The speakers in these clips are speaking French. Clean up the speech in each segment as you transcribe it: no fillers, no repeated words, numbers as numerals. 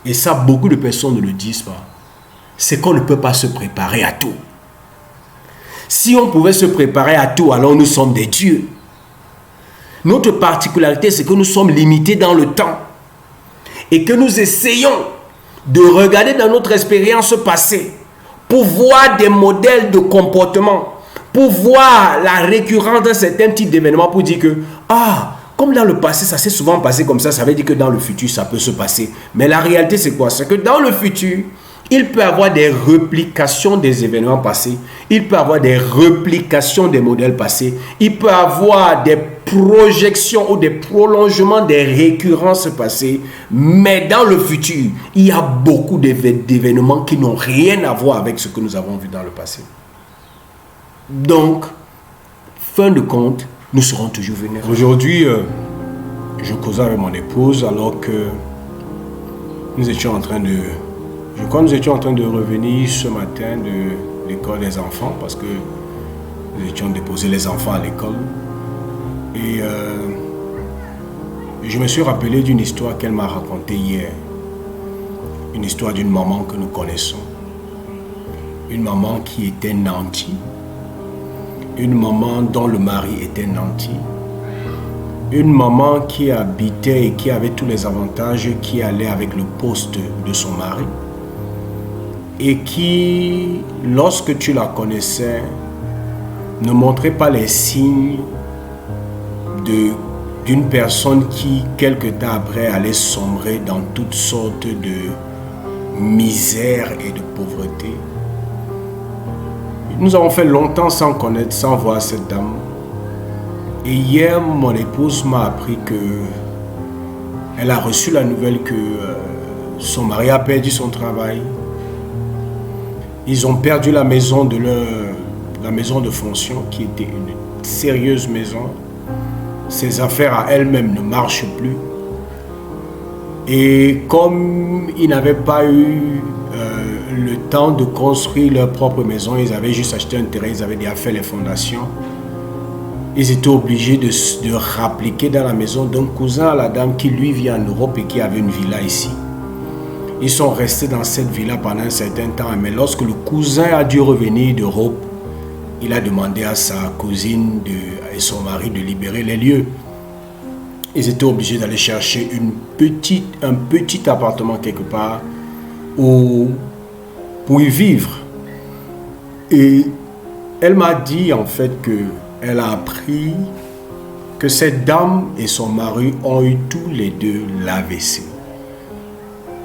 et ça beaucoup de personnes ne le disent pas, c'est qu'on ne peut pas se préparer à tout. Si on pouvait se préparer à tout, alors nous sommes des dieux. Notre particularité, c'est que nous sommes limités dans le temps et que nous essayons de regarder dans notre expérience passée pour voir des modèles de comportement, pour voir la récurrence d'un certain type d'événement, pour dire que, comme dans le passé, ça s'est souvent passé comme ça veut dire que dans le futur, ça peut se passer. Mais la réalité, c'est quoi? C'est que dans le futur, il peut y avoir des réplications des événements passés, il peut y avoir des réplications des modèles passés, il peut y avoir des projections ou des prolongements des récurrences passées, mais dans le futur, il y a beaucoup d'événements qui n'ont rien à voir avec ce que nous avons vu dans le passé. Donc, fin de compte, nous serons toujours vulnérables. Aujourd'hui, je causais avec mon épouse alors que nous étions en train de... Je crois que nous étions en train de revenir ce matin de l'école des enfants parce que nous étions déposés les enfants à l'école. Et je me suis rappelé d'une histoire qu'elle m'a racontée hier. Une histoire d'une maman que nous connaissons. Une maman qui était nantie. Une maman dont le mari était nanti. Une maman qui habitait et qui avait tous les avantages qui allaient avec le poste de son mari. Et qui, lorsque tu la connaissais, ne montrait pas les signes d'une personne qui, quelque temps après, allait sombrer dans toutes sortes de misère et de pauvreté. Nous avons fait longtemps sans connaître, sans voir cette dame. Et hier, mon épouse m'a appris qu'elle a reçu la nouvelle que son mari a perdu son travail. Ils ont perdu la maison de fonction, qui était une sérieuse maison. Ses affaires à elle-même ne marchent plus. Et comme ils n'avaient pas eu le temps de construire leur propre maison, ils avaient juste acheté un terrain, ils avaient déjà fait les fondations. Ils étaient obligés de rappliquer dans la maison d'un cousin à la dame qui lui vit en Europe et qui avait une villa ici. Ils sont restés dans cette villa pendant un certain temps, mais lorsque le cousin a dû revenir d'Europe, il a demandé à sa cousine et son mari de libérer les lieux. Ils étaient obligés d'aller chercher un petit appartement quelque part pour y vivre. Et elle m'a dit en fait qu'elle a appris que cette dame et son mari ont eu tous les deux l'AVC.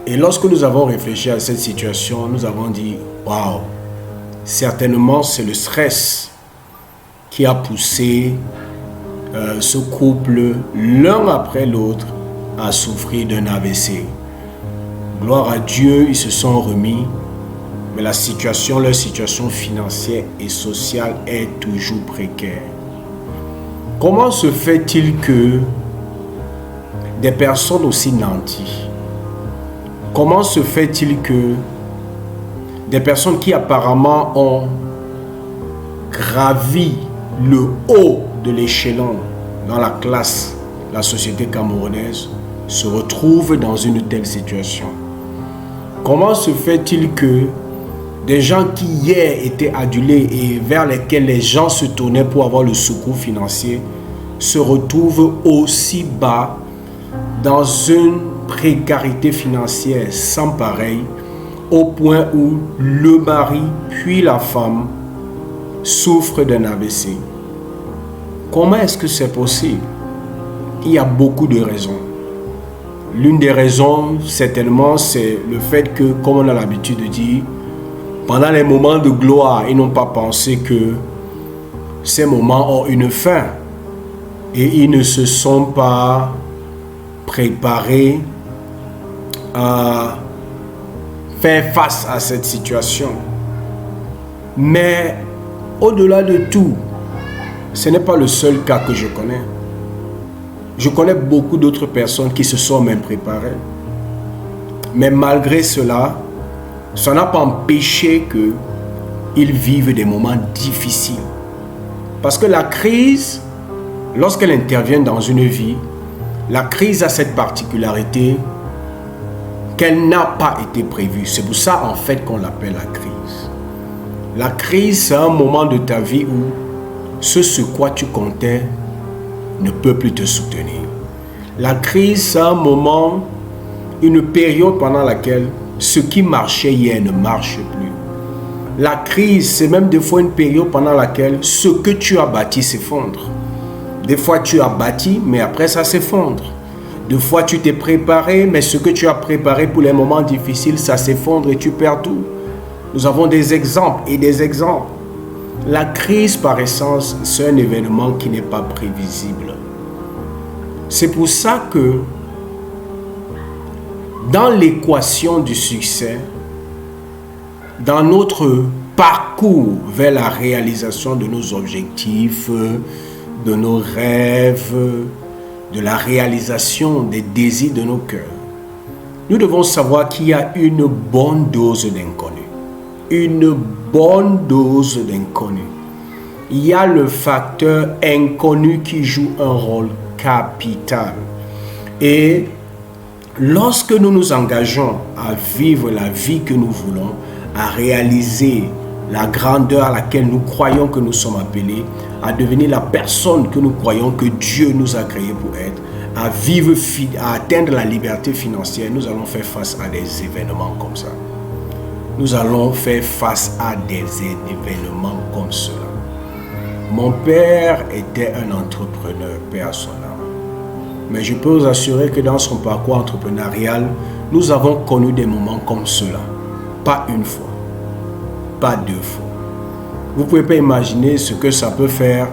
Et lorsque nous avons réfléchi à cette situation, nous avons dit, waouh, certainement c'est le stress qui a poussé ce couple l'un après l'autre à souffrir d'un AVC. Gloire à Dieu, ils se sont remis, mais leur situation financière et sociale est toujours précaire. Comment se fait-il que des personnes aussi nanties, comment se fait-il que des personnes qui apparemment ont gravi le haut de l'échelon dans la classe, la société camerounaise, se retrouvent dans une telle situation? Comment se fait-il que des gens qui hier étaient adulés et vers lesquels les gens se tournaient pour avoir le secours financier se retrouvent aussi bas dans une précarité financière sans pareil, au point où le mari puis la femme souffrent d'un AVC? Comment est-ce que c'est possible? Il y a beaucoup de raisons. L'une des raisons, certainement, c'est le fait que, comme on a l'habitude de dire, pendant les moments de gloire, ils n'ont pas pensé que ces moments ont une fin. Et ils ne se sont pas préparés à faire face à cette situation. Mais au-delà de tout, ce n'est pas le seul cas que je connais. Je connais beaucoup d'autres personnes qui se sont même préparées. Mais malgré cela, ça n'a pas empêché qu'ils vivent des moments difficiles. Parce que la crise, lorsqu'elle intervient dans une vie, la crise a cette particularité qu'elle n'a pas été prévue. C'est pour ça en fait qu'on l'appelle la crise. La crise, c'est un moment de ta vie où ce sur quoi tu comptais ne peut plus te soutenir. La crise, c'est un moment, une période pendant laquelle ce qui marchait hier ne marche plus. La crise, c'est même des fois une période pendant laquelle ce que tu as bâti s'effondre. Des fois, tu as bâti, mais après, ça s'effondre. Des fois, tu t'es préparé, mais ce que tu as préparé pour les moments difficiles, ça s'effondre et tu perds tout. Nous avons des exemples et des exemples. La crise, par essence, c'est un événement qui n'est pas prévisible. C'est pour ça que dans l'équation du succès, dans notre parcours vers la réalisation de nos objectifs, de nos rêves, de la réalisation des désirs de nos cœurs, nous devons savoir qu'il y a une bonne dose d'inconnu. Une bonne dose d'inconnu. Il y a le facteur inconnu qui joue un rôle capital. Et lorsque nous nous engageons à vivre la vie que nous voulons, à réaliser la grandeur à laquelle nous croyons que nous sommes appelés, à devenir la personne que nous croyons que Dieu nous a créé pour être, à vivre, à atteindre la liberté financière, nous allons faire face à des événements comme ça. Nous allons faire face à des événements comme cela. Mon père était un entrepreneur, paix à son âme. Mais je peux vous assurer que dans son parcours entrepreneurial, nous avons connu des moments comme cela. Pas une fois, pas deux fois. Vous ne pouvez pas imaginer ce que ça peut faire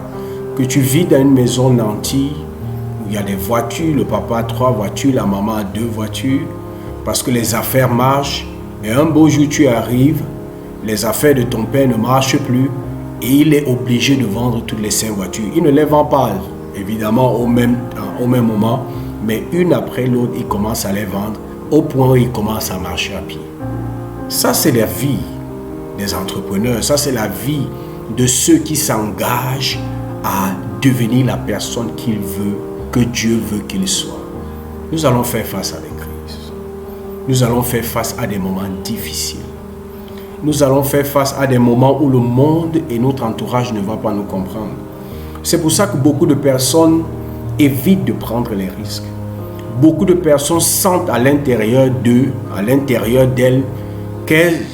que tu vis dans une maison nantie où il y a des voitures, le papa a 3 voitures, la maman a 2 voitures, parce que les affaires marchent. Et un beau jour, tu arrives, les affaires de ton père ne marchent plus et il est obligé de vendre toutes les 5 voitures. Il ne les vend pas, évidemment, au même moment, mais une après l'autre, il commence à les vendre au point où il commence à marcher à pied. Ça, c'est la vie des entrepreneurs. Ça, c'est la vie de ceux qui s'engagent à devenir la personne qu'il veut, que Dieu veut qu'il soit. Nous allons faire face à des crises. Nous allons faire face à des moments difficiles. Nous allons faire face à des moments où le monde et notre entourage ne vont pas nous comprendre. C'est pour ça que beaucoup de personnes évitent de prendre les risques. Beaucoup de personnes sentent à l'intérieur d'eux, à l'intérieur d'elles, qu'elles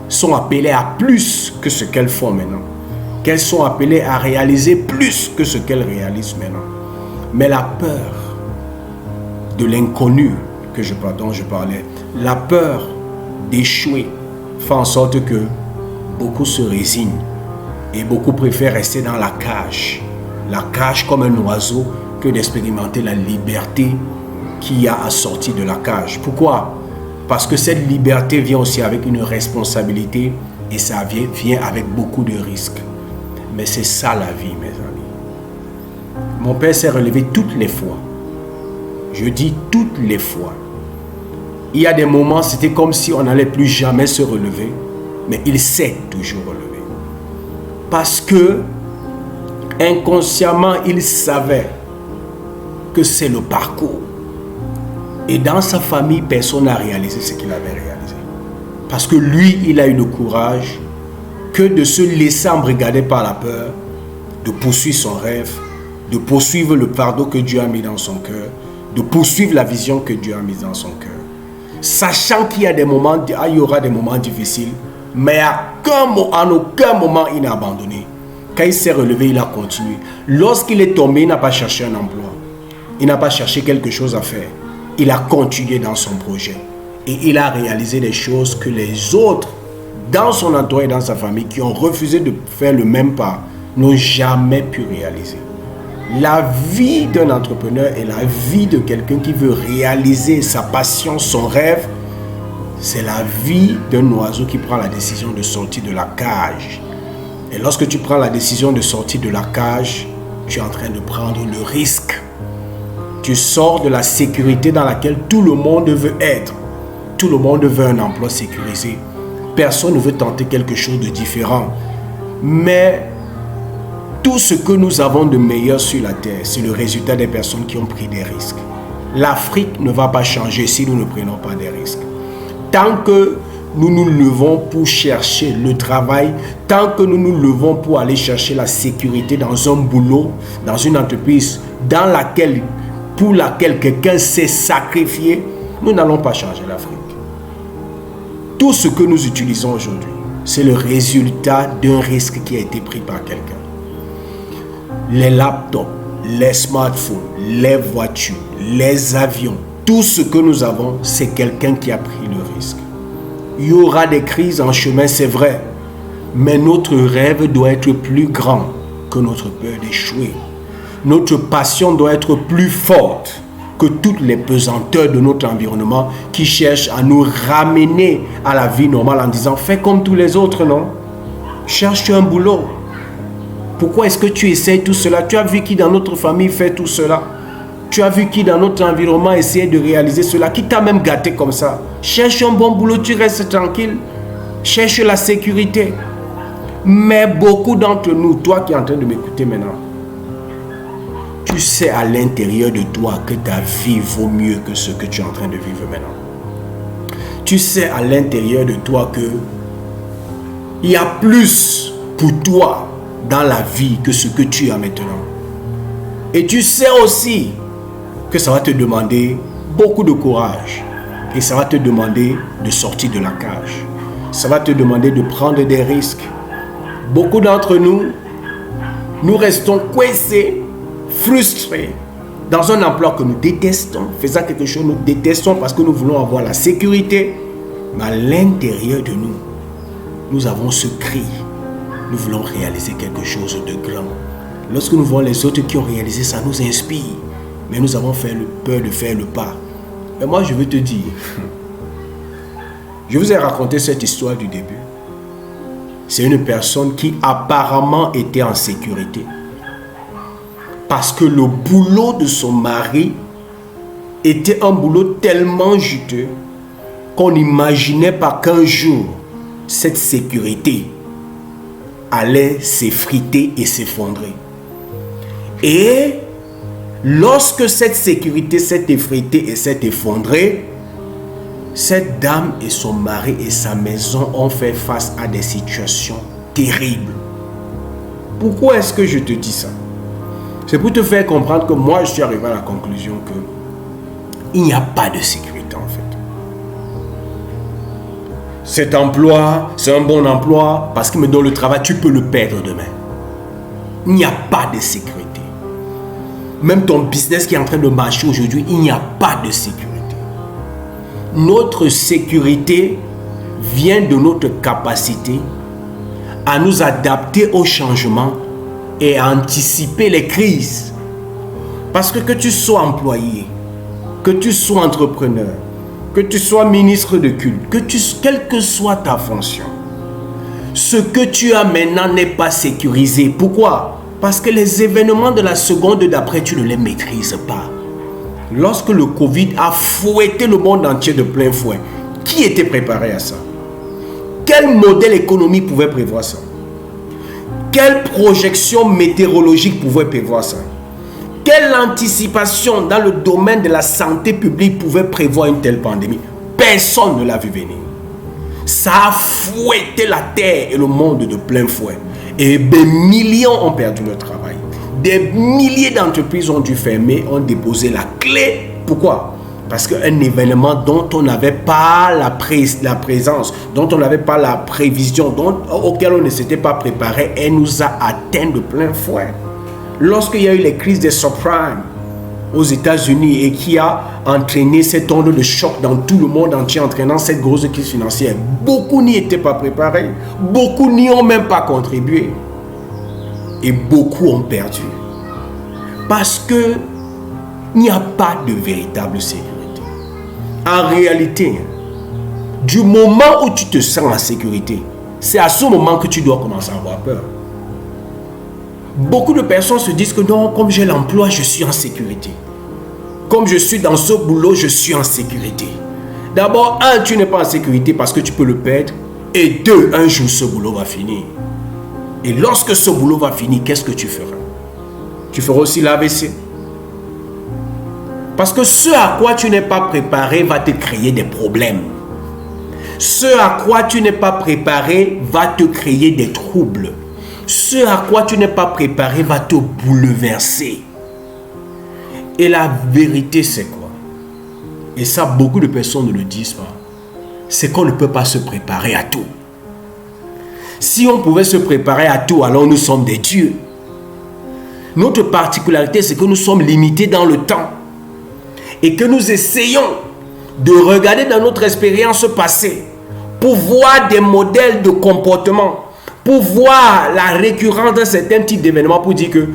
sont appelées à plus que ce qu'elles font maintenant. Qu'elles sont appelées à réaliser plus que ce qu'elles réalisent maintenant. Mais la peur de l'inconnu dont je parlais, la peur d'échouer fait en sorte que beaucoup se résignent et beaucoup préfèrent rester dans la cage comme un oiseau que d'expérimenter la liberté qu'il y a à sortir de la cage. Pourquoi? Parce que cette liberté vient aussi avec une responsabilité et ça vient avec beaucoup de risques. Mais c'est ça la vie, mes amis. Mon père s'est relevé toutes les fois. Je dis toutes les fois. Il y a des moments, c'était comme si on n'allait plus jamais se relever, mais il s'est toujours relevé. Parce que, inconsciemment, il savait que c'est le parcours. Et dans sa famille, personne n'a réalisé ce qu'il avait réalisé. Parce que lui, il a eu le courage que de se laisser embrigader par la peur, de poursuivre son rêve, de poursuivre le fardeau que Dieu a mis dans son cœur, de poursuivre la vision que Dieu a mise dans son cœur. Sachant qu'il y a des moments, il y aura des moments difficiles, mais en aucun moment il n'a abandonné. Quand il s'est relevé, il a continué. Lorsqu'il est tombé, il n'a pas cherché un emploi. Il n'a pas cherché quelque chose à faire. Il a continué dans son projet. Et il a réalisé des choses que les autres, dans son entourage et dans sa famille, qui ont refusé de faire le même pas, n'ont jamais pu réaliser. La vie d'un entrepreneur et la vie de quelqu'un qui veut réaliser sa passion, son rêve, c'est la vie d'un oiseau qui prend la décision de sortir de la cage. Et lorsque tu prends la décision de sortir de la cage, tu es en train de prendre le risque. Tu sors de la sécurité dans laquelle tout le monde veut être. Tout le monde veut un emploi sécurisé. Personne ne veut tenter quelque chose de différent. Mais tout ce que nous avons de meilleur sur la terre, c'est le résultat des personnes qui ont pris des risques. L'Afrique ne va pas changer si nous ne prenons pas des risques. tant que nous nous levons pour chercher le travail, tant que nous nous levons pour aller chercher la sécurité dans un boulot, dans une entreprise pour laquelle quelqu'un s'est sacrifié, nous n'allons pas changer l'Afrique. Tout ce que nous utilisons aujourd'hui, c'est le résultat d'un risque qui a été pris par quelqu'un. Les laptops, les smartphones, les voitures, les avions, tout ce que nous avons, c'est quelqu'un qui a pris le risque. Il y aura des crises en chemin, c'est vrai, mais notre rêve doit être plus grand que notre peur d'échouer. Notre passion doit être plus forte que toutes les pesanteurs de notre environnement qui cherchent à nous ramener à la vie normale en disant « fais comme tous les autres, non? Cherche un boulot. Pourquoi est-ce que tu essayes tout cela? Tu as vu qui dans notre famille fait tout cela? Tu as vu qui dans notre environnement essaie de réaliser cela? Qui t'a même gâté comme ça? Cherche un bon boulot, tu restes tranquille. Cherche la sécurité. » Mais beaucoup d'entre nous, toi qui es en train de m'écouter maintenant, tu sais à l'intérieur de toi que ta vie vaut mieux que ce que tu es en train de vivre maintenant. Tu sais à l'intérieur de toi que il y a plus pour toi dans la vie que ce que tu as maintenant. Et tu sais aussi que ça va te demander beaucoup de courage. Et ça va te demander de sortir de la cage. Ça va te demander de prendre des risques. Beaucoup d'entre nous, nous restons coincés, frustrés, dans un emploi que nous détestons, faisant quelque chose que nous détestons parce que nous voulons avoir la sécurité. Mais à l'intérieur de nous, nous avons ce cri. Nous voulons réaliser quelque chose de grand. Lorsque nous voyons les autres qui ont réalisé ça, nous inspire. Mais nous avons peur de faire le pas. Et moi, je veux te dire, je vous ai raconté cette histoire du début. C'est une personne qui apparemment était en sécurité. Parce que le boulot de son mari était un boulot tellement juteux qu'on n'imaginait pas qu'un jour, cette sécurité allait s'effriter et s'effondrer. Et lorsque cette sécurité s'est effritée et s'est effondrée, cette dame et son mari et sa maison ont fait face à des situations terribles. Pourquoi est-ce que je te dis ça? C'est pour te faire comprendre que moi, je suis arrivé à la conclusion que il n'y a pas de sécurité en fait. Cet emploi, c'est un bon emploi parce qu'il me donne le travail, tu peux le perdre demain. Il n'y a pas de sécurité. Même ton business qui est en train de marcher aujourd'hui, il n'y a pas de sécurité. Notre sécurité vient de notre capacité à nous adapter aux changements et à anticiper les crises. Parce que tu sois employé, que tu sois entrepreneur, que tu sois ministre de culte, quelle que soit ta fonction, ce que tu as maintenant n'est pas sécurisé. Pourquoi? Parce que les événements de la seconde d'après, tu ne les maîtrises pas. Lorsque le Covid a fouetté le monde entier de plein fouet, qui était préparé à ça? Quel modèle économique pouvait prévoir ça? Quelle projection météorologique pouvait prévoir ça? Quelle anticipation dans le domaine de la santé publique pouvait prévoir une telle pandémie? Personne ne l'a vu venir. Ça a fouetté la terre et le monde de plein fouet. Et des millions ont perdu leur travail. Des milliers d'entreprises ont dû fermer, ont déposé la clé. Pourquoi? Parce qu'un événement dont on n'avait pas la présence, dont on n'avait pas la prévision, auquel on ne s'était pas préparé, elle nous a atteint de plein fouet. Lorsqu'il y a eu les crises des subprimes aux États-Unis et qui a entraîné cette onde de choc dans tout le monde entier, entraînant cette grosse crise financière, beaucoup n'y étaient pas préparés, beaucoup n'y ont même pas contribué. Et beaucoup ont perdu. Parce que il n'y a pas de véritable sécurité. En réalité, du moment où tu te sens en sécurité, c'est à ce moment que tu dois commencer à avoir peur. Beaucoup de personnes se disent que non, comme j'ai l'emploi, je suis en sécurité. Comme je suis dans ce boulot, je suis en sécurité. D'abord, un, tu n'es pas en sécurité parce que tu peux le perdre. Et deux, un jour, ce boulot va finir. Et lorsque ce boulot va finir, qu'est-ce que tu feras? Tu feras aussi l'AVC. Parce que ce à quoi tu n'es pas préparé va te créer des problèmes. Ce à quoi tu n'es pas préparé va te créer des troubles. Ce à quoi tu n'es pas préparé va te bouleverser. Et la vérité, c'est quoi? Et ça, beaucoup de personnes ne le disent pas. C'est qu'on ne peut pas se préparer à tout. Si on pouvait se préparer à tout, alors nous sommes des dieux. Notre particularité, c'est que nous sommes limités dans le temps. Et que nous essayons de regarder dans notre expérience passée pour voir des modèles de comportement, pour voir la récurrence d'un certain type d'événement, pour dire que,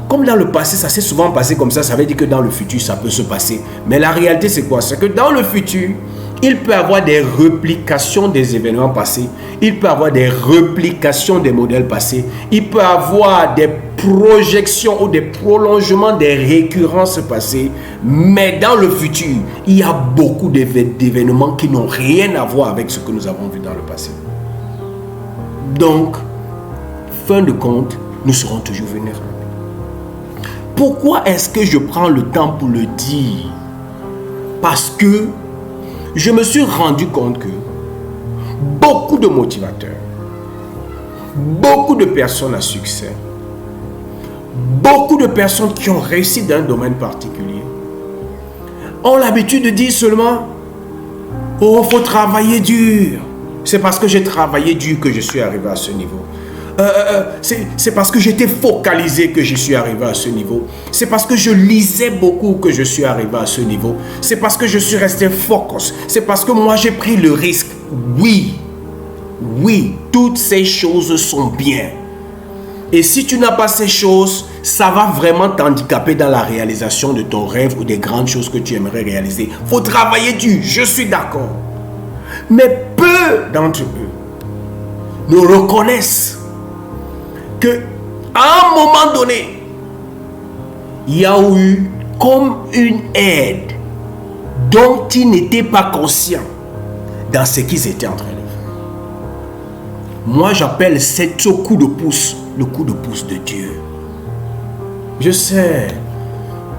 comme dans le passé, ça s'est souvent passé comme ça veut dire que dans le futur, ça peut se passer. Mais la réalité, c'est quoi? C'est que dans le futur, il peut y avoir des réplications des événements passés. Il peut y avoir des réplications des modèles passés. Il peut y avoir des projections ou des prolongements des récurrences passées. Mais dans le futur, il y a beaucoup d'événements qui n'ont rien à voir avec ce que nous avons vu dans le passé. Donc, fin de compte, nous serons toujours vulnérables. Pourquoi est-ce que je prends le temps pour le dire? Parce que je me suis rendu compte que beaucoup de motivateurs, beaucoup de personnes à succès, beaucoup de personnes qui ont réussi dans un domaine particulier ont l'habitude de dire seulement « Oh, il faut travailler dur. C'est parce que j'ai travaillé dur que je suis arrivé à ce niveau. C'est parce que j'étais focalisé que je suis arrivé à ce niveau. C'est parce que je lisais beaucoup que je suis arrivé à ce niveau. C'est parce que je suis resté focus. C'est parce que moi j'ai pris le risque. » Oui, toutes ces choses sont bien. Et si tu n'as pas ces choses, ça va vraiment t'handicaper dans la réalisation de ton rêve ou des grandes choses que tu aimerais réaliser. Il faut travailler dur, je suis d'accord. Mais peu d'entre eux ne reconnaissent que à un moment donné, il y a eu comme une aide dont ils n'étaient pas conscients dans ce qu'ils étaient en train de faire. Moi, j'appelle ce coup de pouce le coup de pouce de Dieu. Je sais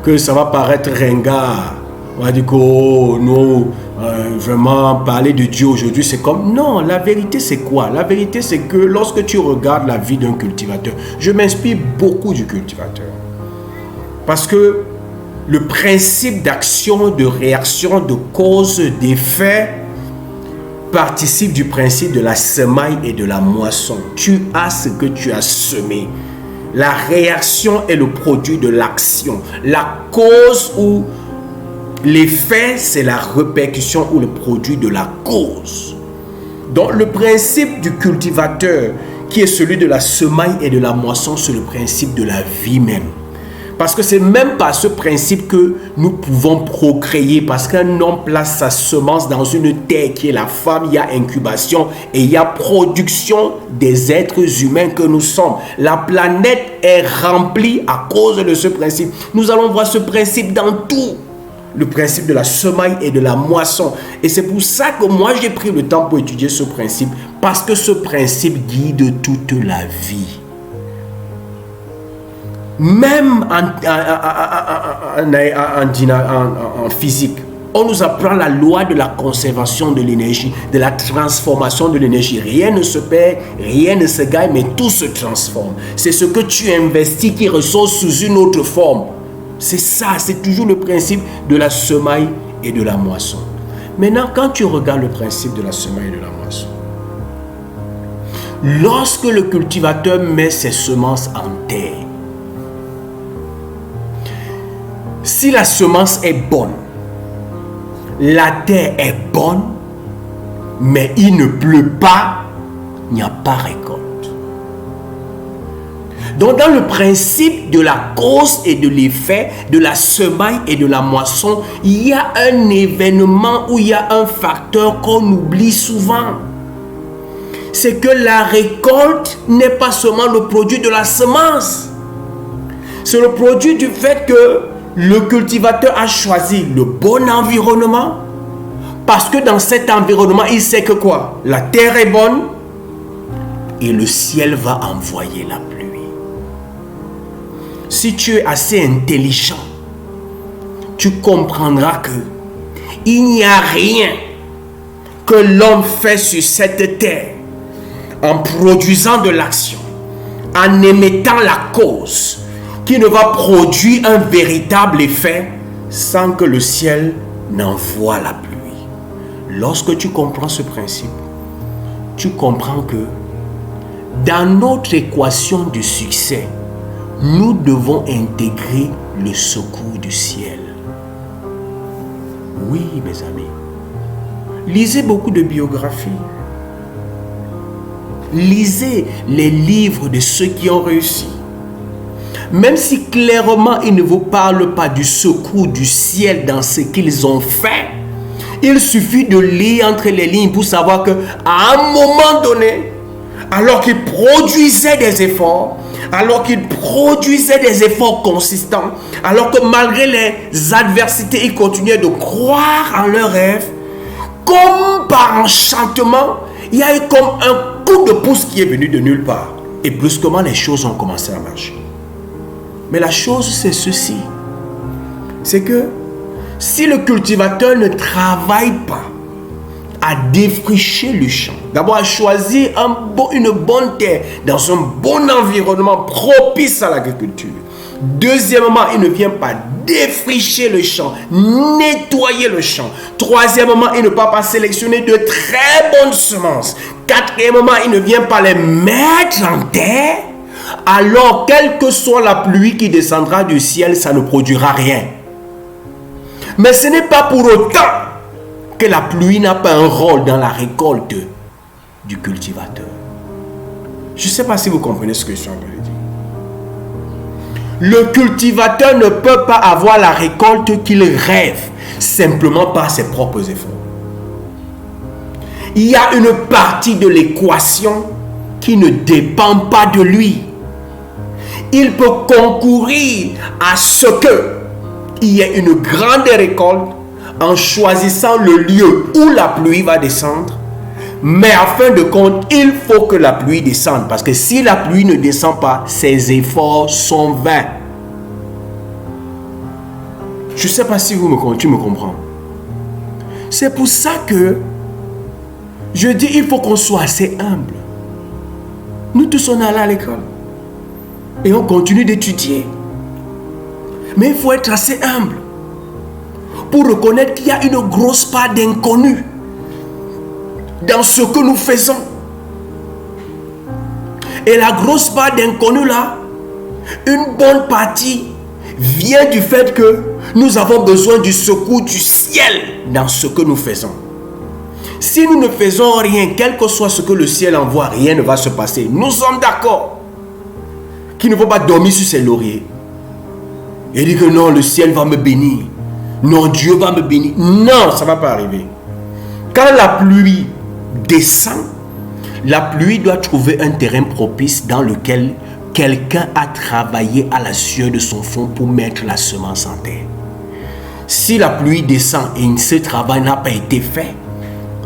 que ça va paraître ringard. On va dire que non, vraiment parler de Dieu aujourd'hui, c'est comme... Non, la vérité c'est quoi? La vérité c'est que lorsque tu regardes la vie d'un cultivateur, je m'inspire beaucoup du cultivateur. Parce que le principe d'action, de réaction, de cause, d'effet participe du principe de la semaille et de la moisson. Tu as ce que tu as semé. La réaction est le produit de l'action. La cause ou l'effet, c'est la répercussion ou le produit de la cause. Donc le principe du cultivateur, qui est celui de la semaille et de la moisson, c'est le principe de la vie même. Parce que c'est même par ce principe que nous pouvons procréer. Parce qu'un homme place sa semence dans une terre qui est la femme, il y a incubation et il y a production des êtres humains que nous sommes. La planète est remplie à cause de ce principe. Nous allons voir ce principe dans tout. Le principe de la semaille et de la moisson. Et c'est pour ça que moi j'ai pris le temps pour étudier ce principe. Parce que ce principe guide toute la vie. Même en physique, on nous apprend la loi de la conservation de l'énergie, de la transformation de l'énergie. Rien ne se perd, rien ne se gagne, mais tout se transforme. C'est ce que tu investis qui ressort sous une autre forme. C'est ça, c'est toujours le principe de la semaille et de la moisson. Maintenant, quand tu regardes le principe de la semaille et de la moisson, lorsque le cultivateur met ses semences en terre, si la semence est bonne, la terre est bonne, mais il ne pleut pas, il n'y a pas récolte. Donc dans le principe de la cause et de l'effet, de la semaille et de la moisson, il y a un événement où il y a un facteur qu'on oublie souvent. C'est que la récolte n'est pas seulement le produit de la semence. C'est le produit du fait que le cultivateur a choisi le bon environnement. Parce que dans cet environnement, il sait que quoi? La terre est bonne et le ciel va envoyer la pluie. Si tu es assez intelligent, tu comprendras que il n'y a rien que l'homme fait sur cette terre, en produisant de l'action, en émettant la cause, qui ne va produire un véritable effet sans que le ciel n'envoie la pluie. Lorsque tu comprends ce principe, tu comprends que dans notre équation du succès, nous devons intégrer le secours du ciel. Oui, mes amis. Lisez beaucoup de biographies. Lisez les livres de ceux qui ont réussi. Même si clairement ils ne vous parlent pas du secours du ciel dans ce qu'ils ont fait, il suffit de lire entre les lignes pour savoir qu'à un moment donné, alors qu'ils produisaient des efforts, consistants, alors que malgré les adversités, ils continuaient de croire en leurs rêves, comme par enchantement, il y a eu comme un coup de pouce qui est venu de nulle part. Et brusquement, les choses ont commencé à marcher. Mais la chose, c'est ceci. C'est que si le cultivateur ne travaille pas à défricher le champ, d'abord à choisir une bonne terre dans un bon environnement propice à l'agriculture. Deuxièmement, il ne vient pas défricher le champ, nettoyer le champ. Troisièmement, il ne va pas sélectionner de très bonnes semences. Quatrièmement, il ne vient pas les mettre en terre. Alors, quelle que soit la pluie qui descendra du ciel, ça ne produira rien. Mais ce n'est pas pour autant que la pluie n'a pas un rôle dans la récolte du cultivateur. Je ne sais pas si vous comprenez ce que je suis en train de dire. Le cultivateur ne peut pas avoir la récolte qu'il rêve simplement par ses propres efforts. Il y a une partie de l'équation qui ne dépend pas de lui. Il peut concourir à ce qu'il y ait une grande récolte en choisissant le lieu où la pluie va descendre. Mais en fin de compte, il faut que la pluie descende. Parce que si la pluie ne descend pas, ses efforts sont vains. Je ne sais pas si tu me comprends. C'est pour ça que je dis il faut qu'on soit assez humble. Nous tous on est allés à l'école. Et on continue d'étudier. Mais il faut être assez humble pour reconnaître qu'il y a une grosse part d'inconnu dans ce que nous faisons. Et la grosse part d'inconnu là, une bonne partie vient du fait que nous avons besoin du secours du ciel dans ce que nous faisons. Si nous ne faisons rien, quel que soit ce que le ciel envoie, rien ne va se passer. Nous sommes d'accord qu'il ne faut pas dormir sur ses lauriers et dire que non, le ciel va me bénir. Non, Dieu va me bénir. Non, ça ne va pas arriver. Quand la pluie descend, la pluie doit trouver un terrain propice dans lequel quelqu'un a travaillé à la sueur de son front pour mettre la semence en terre. Si la pluie descend et ce travail n'a pas été fait,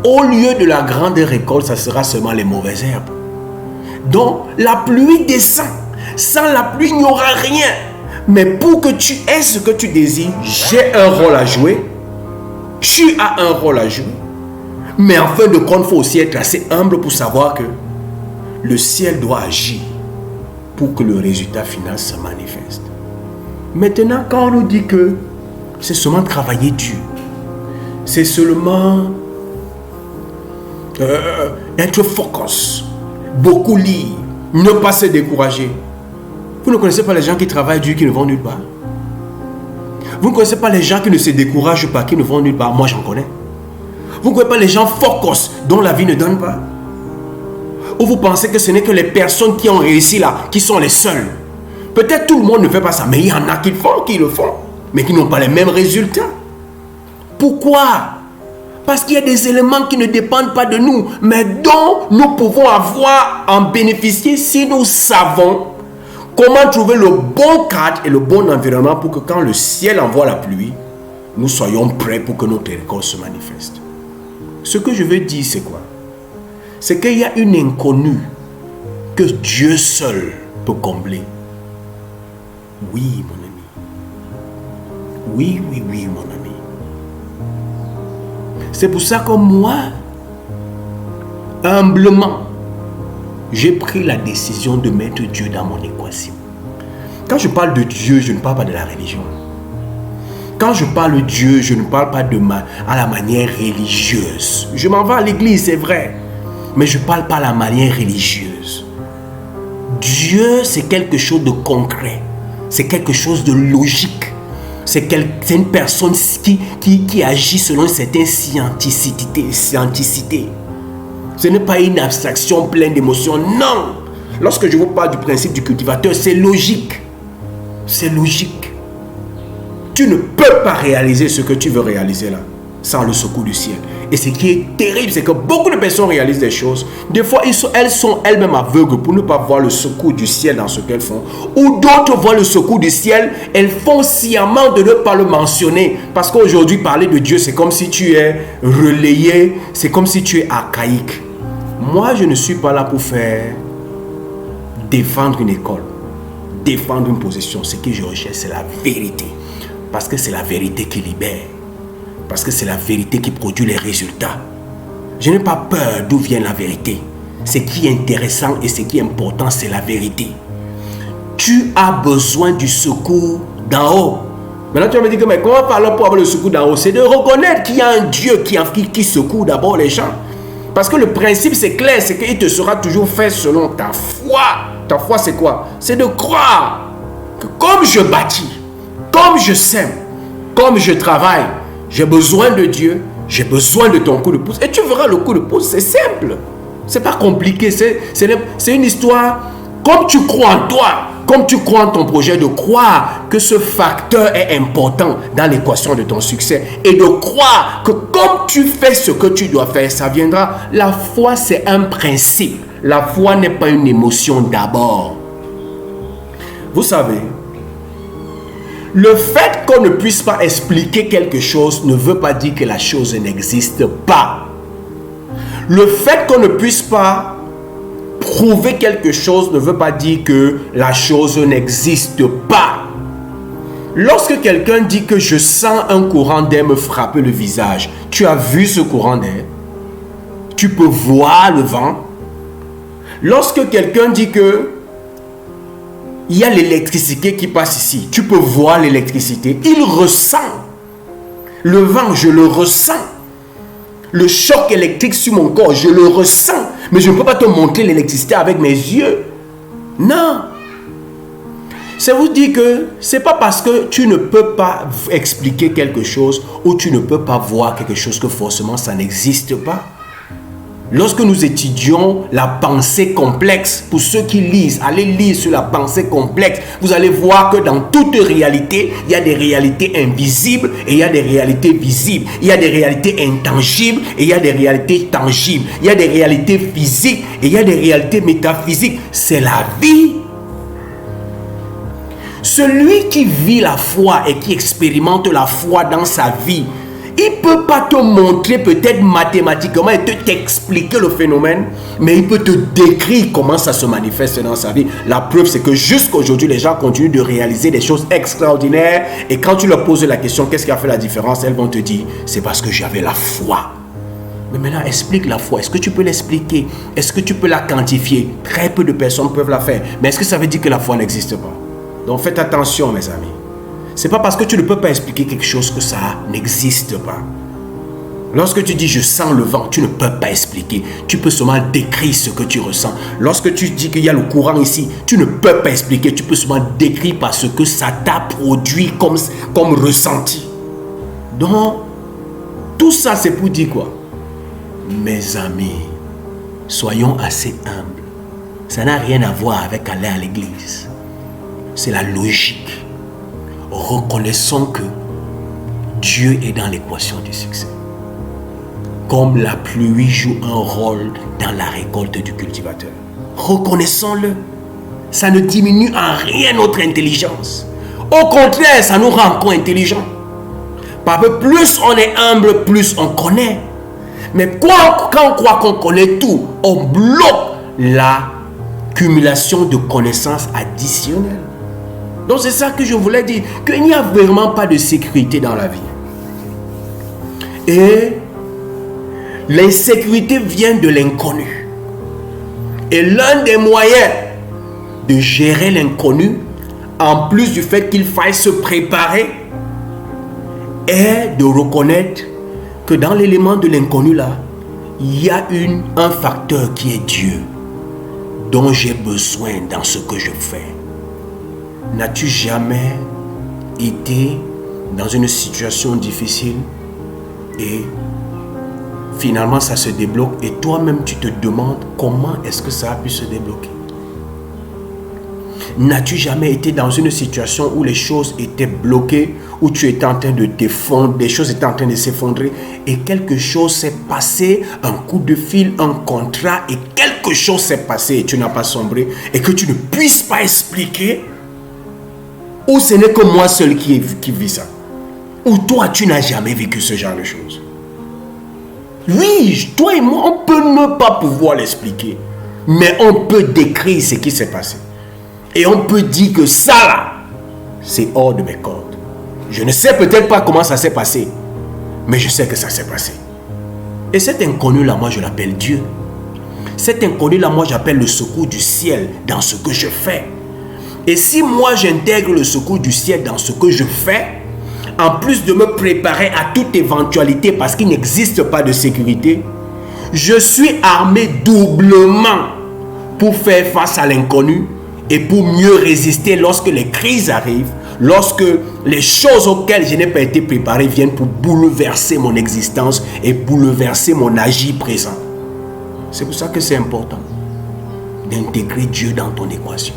au lieu de la grande récolte, ça sera seulement les mauvaises herbes. Donc, la pluie descend. Sans la pluie, il n'y aura rien. Mais pour que tu aies ce que tu désires, j'ai un rôle à jouer. Tu as un rôle à jouer. Mais en fin de compte, il faut aussi être assez humble pour savoir que le ciel doit agir pour que le résultat final se manifeste. Maintenant, quand on nous dit que c'est seulement travailler dur, c'est seulement être focus, beaucoup lire, ne pas se décourager. Vous ne connaissez pas les gens qui travaillent dur, qui ne vont nulle part. Vous ne connaissez pas les gens qui ne se découragent pas, qui ne vont nulle part. Moi, j'en connais. Vous ne connaissez pas les gens focus, dont la vie ne donne pas. Ou vous pensez que ce n'est que les personnes qui ont réussi là, qui sont les seules. Peut-être tout le monde ne fait pas ça, mais il y en a qui le font, mais qui n'ont pas les mêmes résultats. Pourquoi? Parce qu'il y a des éléments qui ne dépendent pas de nous, mais dont nous pouvons en bénéficier si nous savons comment trouver le bon cadre et le bon environnement pour que quand le ciel envoie la pluie, nous soyons prêts pour que notre récolte se manifeste. Ce que je veux dire, c'est quoi? C'est qu'il y a une inconnue que Dieu seul peut combler. Oui, mon ami. Oui, mon ami. C'est pour ça que moi, humblement, j'ai pris la décision de mettre Dieu dans mon équation. Quand je parle de Dieu, je ne parle pas de la religion. Quand je parle de Dieu, je ne parle pas à la manière religieuse. Je m'en vais à l'église, c'est vrai. Mais je ne parle pas à la manière religieuse. Dieu, c'est quelque chose de concret. C'est quelque chose de logique. C'est une personne qui agit selon une certaine scienticité. Ce n'est pas une abstraction pleine d'émotions. Non. Lorsque je vous parle du principe du cultivateur, c'est logique. C'est logique. Tu ne peux pas réaliser ce que tu veux réaliser là, sans le secours du ciel. Et ce qui est terrible, c'est que beaucoup de personnes réalisent des choses. Des fois, elles sont elles-mêmes aveugles pour ne pas voir le secours du ciel dans ce qu'elles font. Ou d'autres voient le secours du ciel, elles font sciemment de ne pas le mentionner. Parce qu'aujourd'hui, parler de Dieu, c'est comme si tu es relayé, c'est comme si tu es archaïque. Moi, je ne suis pas là pour faire défendre une école, défendre une position. Ce que je recherche, c'est la vérité. Parce que c'est la vérité qui libère. Parce que c'est la vérité qui produit les résultats. Je n'ai pas peur d'où vient la vérité. Ce qui est intéressant et ce qui est important, c'est la vérité. Tu as besoin du secours d'en haut. Maintenant, tu vas me dire que mais comment parler pour avoir le secours d'en haut? C'est de reconnaître qu'il y a un Dieu qui secoue d'abord les gens. Parce que le principe, c'est clair, c'est qu'il te sera toujours fait selon ta foi. Ta foi, c'est quoi? C'est de croire que comme je bâtis, comme je sème, comme je travaille, j'ai besoin de Dieu, j'ai besoin de ton coup de pouce. Et tu verras le coup de pouce, c'est simple. C'est pas compliqué, c'est une histoire. Comme tu crois en toi, comme tu crois en ton projet, de croire que ce facteur est important dans l'équation de ton succès. Et de croire que comme tu fais ce que tu dois faire, ça viendra. La foi, c'est un principe. La foi n'est pas une émotion d'abord. Vous savez, le fait qu'on ne puisse pas expliquer quelque chose ne veut pas dire que la chose n'existe pas. Le fait qu'on ne puisse pas prouver quelque chose ne veut pas dire que la chose n'existe pas. Lorsque quelqu'un dit que je sens un courant d'air me frapper le visage, tu as vu ce courant d'air? Tu peux voir le vent? Lorsque quelqu'un dit que il y a l'électricité qui passe ici, tu peux voir l'électricité. Il ressent le vent, je le ressens. Le choc électrique sur mon corps, je le ressens. Mais je ne peux pas te montrer l'électricité avec mes yeux. Non. Ça vous dit que ce n'est pas parce que tu ne peux pas expliquer quelque chose ou tu ne peux pas voir quelque chose que forcément ça n'existe pas. Lorsque nous étudions la pensée complexe, pour ceux qui lisent, allez lire sur la pensée complexe, vous allez voir que dans toute réalité, il y a des réalités invisibles et il y a des réalités visibles. Il y a des réalités intangibles et il y a des réalités tangibles. Il y a des réalités physiques et il y a des réalités métaphysiques. C'est la vie. Celui qui vit la foi et qui expérimente la foi dans sa vie, il ne peut pas te montrer peut-être mathématiquement et t'expliquer le phénomène, mais il peut te décrire comment ça se manifeste dans sa vie. La preuve, c'est que jusqu'à aujourd'hui, les gens continuent de réaliser des choses extraordinaires. Et quand tu leur poses la question, qu'est-ce qui a fait la différence? Elles vont te dire, c'est parce que j'avais la foi. Mais maintenant, explique la foi. Est-ce que tu peux l'expliquer? Est-ce que tu peux la quantifier? Très peu de personnes peuvent la faire. Mais est-ce que ça veut dire que la foi n'existe pas? Donc faites attention, mes amis. Ce n'est pas parce que tu ne peux pas expliquer quelque chose que ça n'existe pas. Lorsque tu dis je sens le vent, tu ne peux pas expliquer. Tu peux seulement décrire ce que tu ressens. Lorsque tu dis qu'il y a le courant ici, tu ne peux pas expliquer. Tu peux seulement décrire parce que ça t'a produit comme ressenti. Donc, tout ça c'est pour dire quoi? Mes amis, soyons assez humbles. Ça n'a rien à voir avec aller à l'église. C'est la logique. Reconnaissons que Dieu est dans l'équation du succès. Comme la pluie joue un rôle dans la récolte du cultivateur. Reconnaissons-le. Ça ne diminue en rien notre intelligence. Au contraire, ça nous rend encore intelligents. Parce que plus on est humble, plus on connaît. Mais quand on croit qu'on connaît tout, on bloque la cumulation de connaissances additionnelles. Donc c'est ça que je voulais dire, qu'il n'y a vraiment pas de sécurité dans la vie. Et l'insécurité vient de l'inconnu. Et l'un des moyens de gérer l'inconnu, en plus du fait qu'il faille se préparer, est de reconnaître que dans l'élément de l'inconnu là, il y a un facteur qui est Dieu, dont j'ai besoin dans ce que je fais. N'as-tu jamais été dans une situation difficile et finalement ça se débloque et toi-même tu te demandes comment est-ce que ça a pu se débloquer? N'as-tu jamais été dans une situation où les choses étaient bloquées, où tu étais en train de t'effondrer, des choses étaient en train de s'effondrer et quelque chose s'est passé, un coup de fil, un contrat et quelque chose s'est passé et tu n'as pas sombré et que tu ne puisses pas expliquer? Ou ce n'est que moi seul qui vis ça? Ou toi tu n'as jamais vécu ce genre de choses? Oui, toi et moi on peut ne pas pouvoir l'expliquer, mais on peut décrire ce qui s'est passé. Et on peut dire que ça là, c'est hors de mes cordes. Je ne sais peut-être pas comment ça s'est passé, mais je sais que ça s'est passé. Et cet inconnu là, moi je l'appelle Dieu. Cet inconnu là, moi j'appelle le secours du ciel dans ce que je fais. Et si moi j'intègre le secours du ciel dans ce que je fais, en plus de me préparer à toute éventualité parce qu'il n'existe pas de sécurité, je suis armé doublement pour faire face à l'inconnu et pour mieux résister lorsque les crises arrivent, lorsque les choses auxquelles je n'ai pas été préparé viennent pour bouleverser mon existence et bouleverser mon agir présent. C'est pour ça que c'est important d'intégrer Dieu dans ton équation.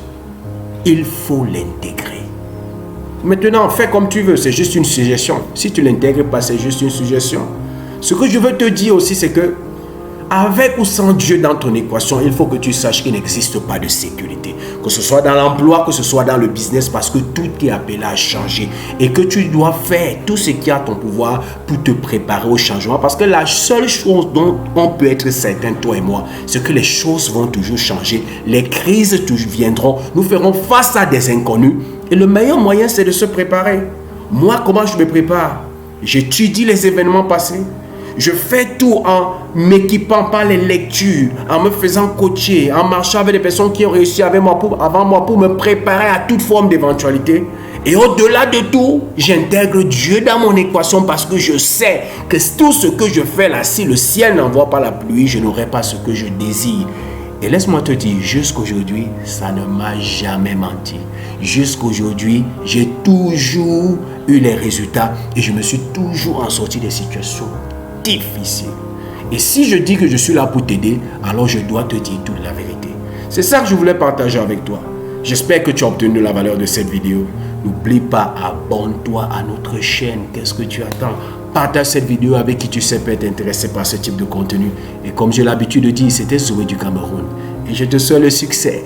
Il faut l'intégrer. Maintenant, fais comme tu veux, c'est juste une suggestion. Si tu ne l'intègres pas, c'est juste une suggestion. Ce que je veux te dire aussi, c'est que avec ou sans Dieu dans ton équation, il faut que tu saches qu'il n'existe pas de sécurité. Que ce soit dans l'emploi, que ce soit dans le business, parce que tout est appelé à changer. Et que tu dois faire tout ce qui est à ton pouvoir pour te préparer au changement. Parce que la seule chose dont on peut être certain, toi et moi, c'est que les choses vont toujours changer. Les crises viendront. Nous ferons face à des inconnus. Et le meilleur moyen, c'est de se préparer. Moi, comment je me prépare? J'étudie les événements passés. Je fais tout en m'équipant par les lectures, en me faisant coacher, en marchant avec des personnes qui ont réussi avant moi pour me préparer à toute forme d'éventualité. Et au-delà de tout, j'intègre Dieu dans mon équation parce que je sais que tout ce que je fais là, si le ciel n'envoie pas la pluie, je n'aurai pas ce que je désire. Et laisse-moi te dire, jusqu'aujourd'hui, ça ne m'a jamais menti. Jusqu'aujourd'hui, j'ai toujours eu les résultats et je me suis toujours en sorti des situations difficiles. Et si je dis que je suis là pour t'aider, alors je dois te dire toute la vérité. C'est ça que je voulais partager avec toi. J'espère que tu as obtenu la valeur de cette vidéo. N'oublie pas, abonne-toi à notre chaîne. Qu'est-ce que tu attends? Partage cette vidéo avec qui tu sais peut être intéressé par ce type de contenu. Et comme j'ai l'habitude de dire, c'était Zoé du Cameroun. Et je te souhaite le succès.